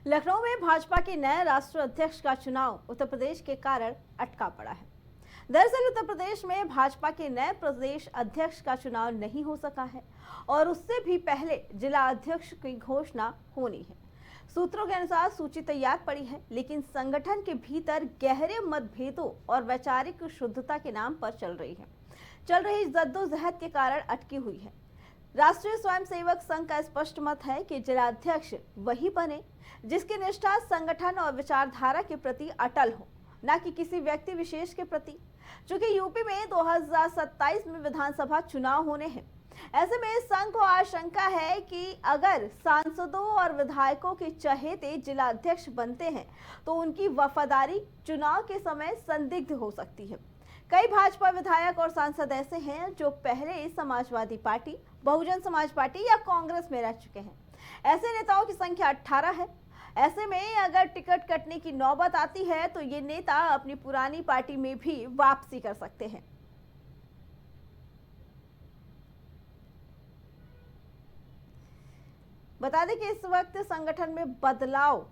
लखनऊ में भाजपा के नए राष्ट्रीय अध्यक्ष का चुनाव उत्तर प्रदेश के कारण अटका पड़ा है। दरअसल उत्तर प्रदेश में भाजपा के नए प्रदेश अध्यक्ष का चुनाव नहीं हो सका है और उससे भी पहले जिला अध्यक्ष की घोषणा होनी है। सूत्रों के अनुसार सूची तैयार पड़ी है, लेकिन संगठन के भीतर गहरे मतभेदों और वैचारिक शुद्धता के नाम पर चल रही जद्दोजहद के कारण अटकी हुई है। राष्ट्रीय स्वयंसेवक संघ का स्पष्ट मत है कि जिलाध्यक्ष वही बने जिसकी निष्ठा संगठन और विचारधारा के प्रति अटल हो, न कि किसी व्यक्ति विशेष के प्रति। चूंकि यूपी में 2027 में विधानसभा चुनाव होने हैं, ऐसे में संघ को आशंका है कि अगर सांसदों और विधायकों के चहेते जिलाध्यक्ष बनते हैं तो उनकी वफादारी चुनाव के समय संदिग्ध हो सकती है। कई भाजपा विधायक और सांसद ऐसे हैं जो पहले समाजवादी पार्टी, बहुजन समाज पार्टी या कांग्रेस में रह चुके हैं। ऐसे नेताओं की संख्या 18 है। ऐसे में अगर टिकट कटने की नौबत आती है तो ये नेता अपनी पुरानी पार्टी में भी वापसी कर सकते हैं। बता दें कि इस वक्त संगठन में बदलाव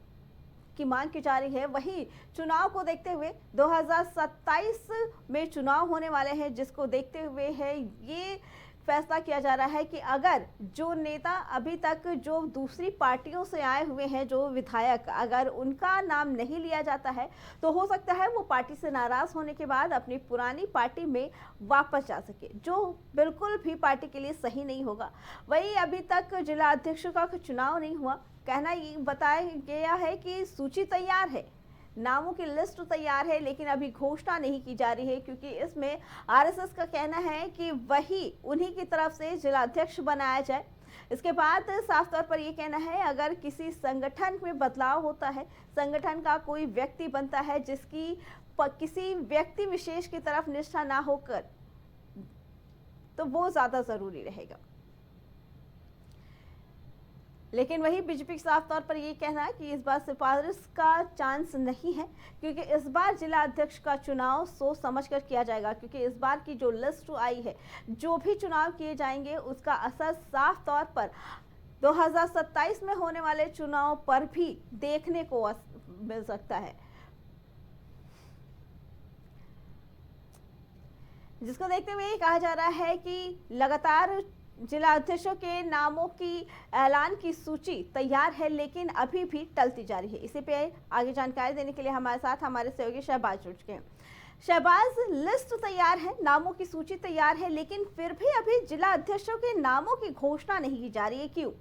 की मांग की जा रही है। वहीं चुनाव को देखते हुए 2027 में चुनाव होने वाले हैं, जिसको देखते हुए है ये फैसला किया जा रहा है कि अगर जो नेता अभी तक जो दूसरी पार्टियों से आए हुए हैं, जो विधायक, अगर उनका नाम नहीं लिया जाता है तो हो सकता है वो पार्टी से नाराज होने के बाद अपनी पुरानी पार्टी में वापस जा सके, जो बिल्कुल भी पार्टी के लिए सही नहीं होगा। वहीं अभी तक जिला अध्यक्षों का चुनाव नहीं हुआ। कहना ये बताया गया है कि सूची तैयार है, नामों की लिस्ट तैयार है, लेकिन अभी घोषणा नहीं की जा रही है, क्योंकि इसमें आरएसएस का कहना है कि वही उन्हीं की तरफ से जिलाध्यक्ष बनाया जाए। इसके बाद साफ तौर पर यह कहना है अगर किसी संगठन में बदलाव होता है, संगठन का कोई व्यक्ति बनता है जिसकी किसी व्यक्ति विशेष की तरफ निष्ठा ना होकर, तो वो ज्यादा जरूरी रहेगा। लेकिन वही बीजेपी का साफ तौर पर यह कहना है कि इस बार सिफारिश का चांस नहीं है, क्योंकि इस बार जिला अध्यक्ष का चुनाव सोच समझकर किया जाएगा, क्योंकि इस बार की जो लिस्ट आई है, जो भी चुनाव किए जाएंगे उसका असर साफ तौर पर 2027 में होने वाले चुनाव पर भी देखने को मिल सकता है, जिसको देखते हुए कहा जा रहा है कि लगातार जिला अध्यक्षों के नामों की ऐलान की सूची तैयार है, लेकिन अभी भी टलती जा रही है। इसी पे आगे जानकारी देने के लिए हमारे साथ हमारे सहयोगी शहबाज जुड़ चुके हैं। शहबाज, लिस्ट तैयार है, नामों की सूची तैयार है, लेकिन फिर भी अभी जिला अध्यक्षों के नामों की घोषणा नहीं की जा रही है, क्यों?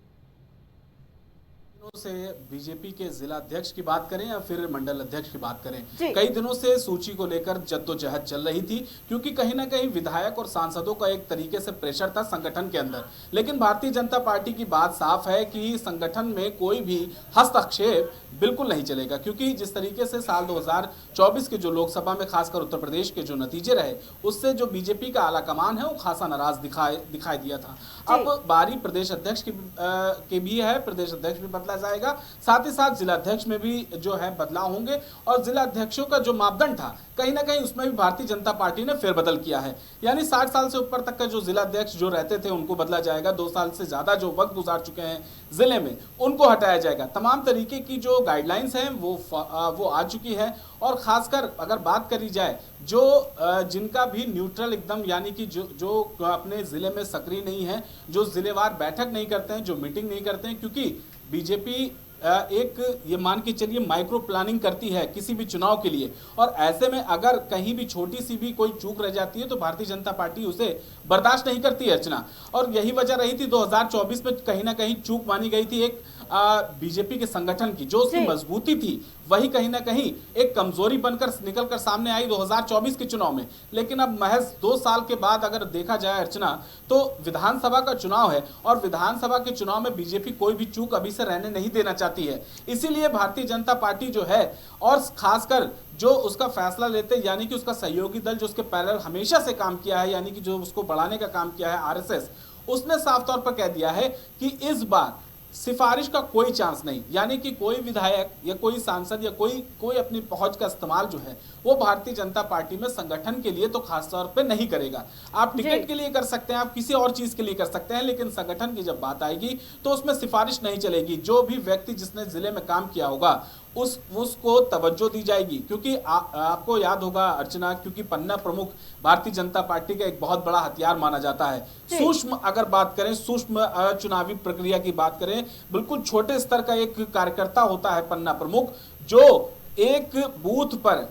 से बीजेपी के जिला अध्यक्ष की बात करें या फिर मंडल अध्यक्ष की बात करें, कई दिनों से सूची को लेकर जद्दोजहद चल रही थी, क्योंकि कहीं ना कहीं विधायक और सांसदों का एक तरीके से प्रेशर था संगठन के अंदर। लेकिन भारतीय जनता पार्टी की बात साफ है कि संगठन में कोई भी हस्तक्षेप बिल्कुल नहीं चलेगा, क्योंकि जिस तरीके से साल 2024 के जो लोकसभा में खासकर उत्तर प्रदेश के जो नतीजे रहे, उससे जो बीजेपी का आला कमान है वो खासा नाराज दिखाई दिया था। अब बारी प्रदेश अध्यक्ष की भी है, प्रदेश अध्यक्ष भी बदला जाएगा, साथ ही साथ जिला अध्यक्ष में भी जो है बदलाव होंगे, और जिला अध्यक्षों का जो मापदंड था कहीं ना कहीं उसमें भी भारतीय जनता पार्टी ने फेरबदल किया है। यानी 60 साल से ऊपर तक का जो जिला अध्यक्ष जो रहते थे उनको बदला जाएगा, 2 साल से ज्यादा जो वक्त गुजार चुके हैं जिले में उनको हटाया जाएगा। तमाम तरीके की जो गाइडलाइंस हैं वो आ चुकी है, और खासकर अगर बात करी जाए जो जिनका भी न्यूट्रल एकदम, यानी कि जो अपने जिले में सक्रिय नहीं है, जो जिलेवार बैठक नहीं करते हैं, जो मीटिंग नहीं करते हैं, क्योंकि बीजेपी एक ये मान के चलिए माइक्रो प्लानिंग करती है किसी भी चुनाव के लिए, और ऐसे में अगर कहीं भी छोटी सी भी कोई चूक रह जाती है तो भारतीय जनता पार्टी उसे बर्दाश्त नहीं करती है, अर्चना। और यही वजह रही थी 2024 में कहीं ना कहीं चूक मानी गई थी एक बीजेपी के संगठन की, जो उसकी मजबूती थी वही कहीं ना कहीं एक कमजोरी बनकर निकलकर सामने आई 2024 के चुनाव में। लेकिन अब महज 2 साल के बाद अगर देखा जाए, अर्चना, तो विधानसभा का चुनाव है, और विधानसभा के चुनाव में बीजेपी कोई भी चूक अभी से रहने नहीं देना चाहती है। इसीलिए भारतीय जनता पार्टी जो है, और खासकर जो उसका फैसला लेते, यानी कि उसका सहयोगी दल जो उसके पैरेलल हमेशा से काम किया है, यानी कि जो उसको बढ़ाने का काम किया है, आरएसएस, उसने साफ तौर पर कह दिया है कि इस बार सिफारिश का कोई चांस नहीं, यानी कि कोई विधायक या कोई सांसद या कोई अपनी पहुंच का इस्तेमाल जो है वो भारतीय जनता पार्टी में संगठन के लिए तो खास तौर पे नहीं करेगा। आप टिकट के लिए कर सकते हैं, आप किसी और चीज के लिए कर सकते हैं, लेकिन संगठन की जब बात आएगी तो उसमें सिफारिश नहीं चलेगी। जो भी व्यक्ति जिसने जिले में काम किया होगा उसको तवज्जो दी जाएगी। क्योंकि आपको याद होगा अर्चना, क्योंकि पन्ना प्रमुख भारतीय जनता पार्टी का एक बहुत बड़ा हथियार माना जाता है। सूक्ष्म अगर बात करें, सूक्ष्म चुनावी प्रक्रिया की बात करें, बिल्कुल छोटे स्तर का एक कार्यकर्ता होता है पन्ना प्रमुख, जो एक बूथ पर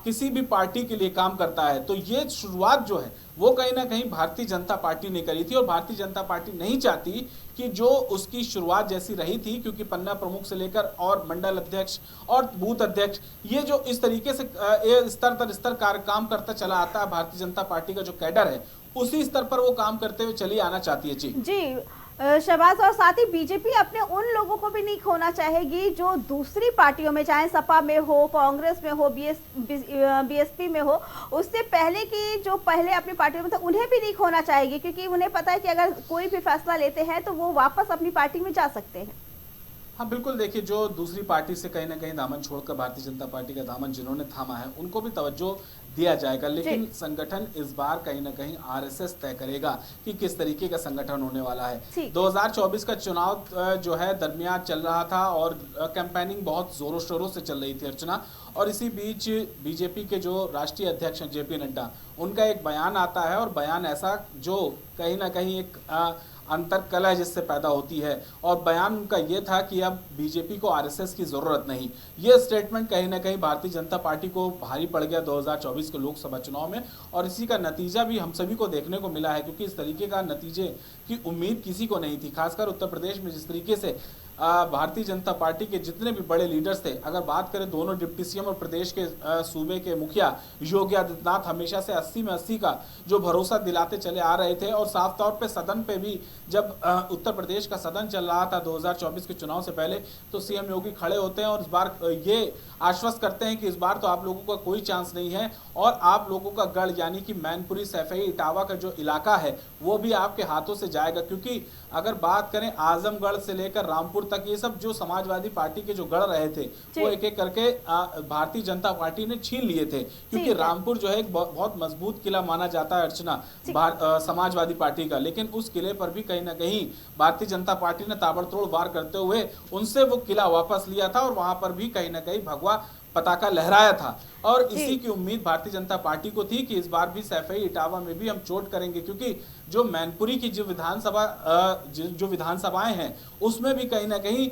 किसी भी पार्टी के लिए काम करता है। तो ये शुरुआत जो है वो कहीं ना कहीं भारतीय जनता पार्टी ने करी थी, और भारतीय जनता पार्टी नहीं चाहती कि जो उसकी शुरुआत जैसी रही थी, क्योंकि पन्ना प्रमुख से लेकर और मंडल अध्यक्ष और बूथ अध्यक्ष, ये जो इस तरीके से स्तर काम करता चला आता है, भारतीय जनता पार्टी का जो कैडर है उसी स्तर पर वो काम करते हुए चली आना चाहती है। जी शहबाज, और साथ ही बीजेपी अपने उन लोगों को भी नहीं खोना चाहेगी जो दूसरी पार्टियों में, चाहे सपा में हो, कांग्रेस में हो, बीएसपी में हो, उससे पहले की जो पहले अपनी पार्टियों में था उन्हें भी नहीं खोना चाहेगी, क्योंकि उन्हें पता है कि अगर कोई भी फैसला लेते हैं तो वो वापस अपनी पार्टी में जा सकते हैं। हाँ बिल्कुल, देखिए जो दूसरी पार्टी से कहीं ना कहीं दामन छोड़कर भारतीय जनता पार्टी का दामन जिन्होंने थामा है उनको भी तवज्जो दिया जाएगा, लेकिन संगठन इस बार कहीं ना कहीं आरएसएस तय करेगा कि किस तरीके का संगठन होने वाला है। 2024 का चुनाव जो है दरमियान चल रहा था और कैंपेनिंग बहुत जोरों शोरों से चल रही थी अर्चना, और इसी बीच बीजेपी के जो राष्ट्रीय अध्यक्ष हैं जेपी नड्डा, उनका एक बयान आता है, और बयान ऐसा जो कहीं ना कहीं एक अंतर कलह जिससे पैदा होती है, और बयान उनका ये था कि अब बीजेपी को आरएसएस की जरूरत नहीं। ये स्टेटमेंट कहीं ना कहीं भारतीय जनता पार्टी को भारी पड़ गया 2024 के लोकसभा चुनाव में, और इसी का नतीजा भी हम सभी को देखने को मिला है, क्योंकि इस तरीके का नतीजे की उम्मीद किसी को नहीं थी। खासकर उत्तर प्रदेश में जिस तरीके से भारतीय जनता पार्टी के जितने भी बड़े लीडर्स थे, अगर बात करें दोनों डिप्टी सीएम और प्रदेश के सूबे के मुखिया योगी आदित्यनाथ हमेशा से 80 में 80 का जो भरोसा दिलाते चले आ रहे थे, और साफ तौर पे सदन पे भी जब उत्तर प्रदेश का सदन चल रहा था 2024 के चुनाव से पहले, तो सीएम योगी खड़े होते हैं और इस बार ये आश्वस्त करते हैं कि इस बार तो आप लोगों का कोई चांस नहीं है, और आप लोगों का गढ़ यानी कि मैनपुरी, सैफई, इटावा का जो इलाका है वो भी आपके हाथों से जाएगा। क्योंकि अगर बात करें आजमगढ़ से लेकर रामपुर तक, ये सब जो समाजवादी पार्टी के जो गढ़ रहे थे वो एक एक करके भारतीय जनता पार्टी ने छीन लिए थे, क्योंकि रामपुर जो है एक बहुत मजबूत किला माना जाता है अर्चना समाजवादी पार्टी का, लेकिन उस किले पर भी कहीं ना कहीं भारतीय जनता पार्टी ने ताबड़तोड़ वार करते हुए उनसे वो किला वापस लिया था, और वहां पर भी कहीं ना कहीं भगवा पताका लहराया था। और इसी की उम्मीद भारतीय जनता पार्टी को थी कि इस बार भी सैफई, इटावा में भी हम चोट करेंगे, क्योंकि जो मैनपुरी की जो विधानसभाएं हैं उसमें भी कहीं ना कहीं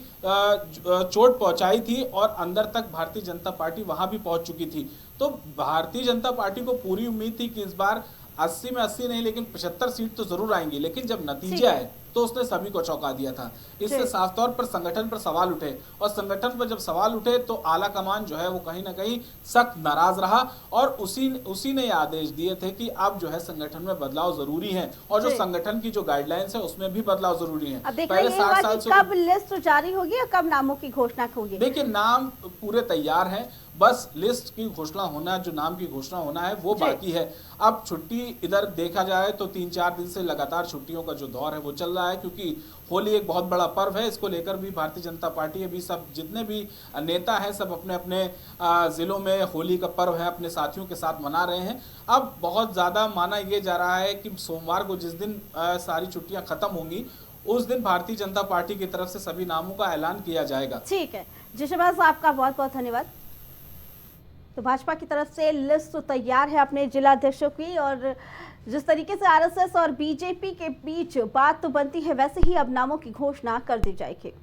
चोट पहुंचाई थी, और अंदर तक भारतीय जनता पार्टी वहां भी पहुंच चुकी थी। तो भारतीय जनता पार्टी को पूरी उम्मीद थी कि इस बार 80 में 80 नहीं लेकिन 75 सीट तो जरूर आएंगी, लेकिन जब नतीजा आए तो उसने सभी को चौंका दिया था। इससे साफ तौर पर संगठन पर सवाल उठे, और संगठन पर जब सवाल उठे तो आला कमान जो है वो कहीं ना कहीं सख्त नाराज रहा, और उसी ने आदेश दिए थे कि अब जो है संगठन में बदलाव जरूरी है, और जो संगठन की जो गाइडलाइंस है उसमें भी बदलाव जरूरी है। पहले 60 साल से कब लिस्ट जारी होगी या कब नामों की घोषणा होगी? देखिए नाम पूरे तैयार हैं, बस लिस्ट की घोषणा होना, जो नाम की घोषणा होना है वो बाकी है। अब छुट्टी इधर देखा जाए तो 3-4 दिन से लगातार छुट्टियों का जो दौर है वो चल रहा है, क्योंकि होली एक बहुत बड़ा पर्व है। इसको लेकर भी भारतीय जनता पार्टी अभी सब जितने भी नेता हैं सब अपने अपने जिलों में होली का पर्व है अपने साथियों के साथ मना रहे हैं। अब बहुत ज़्यादा माना ये जा रहा है कि सोमवार को जिस दिन सारी छुट्टियां खत्म होंगी उस दिन भारतीय जनता पार्टी की तरफ से सभी नामों का ऐलान किया जाएगा। ठीक है जी शहबाज, आपका बहुत बहुत धन्यवाद। तो भाजपा की तरफ से लिस्ट तो तैयार है अपने जिला अध्यक्षों की, और जिस तरीके से आरएसएस और बीजेपी के बीच बात तो बनती है, वैसे ही अब नामों की घोषणा कर दी जाएगी।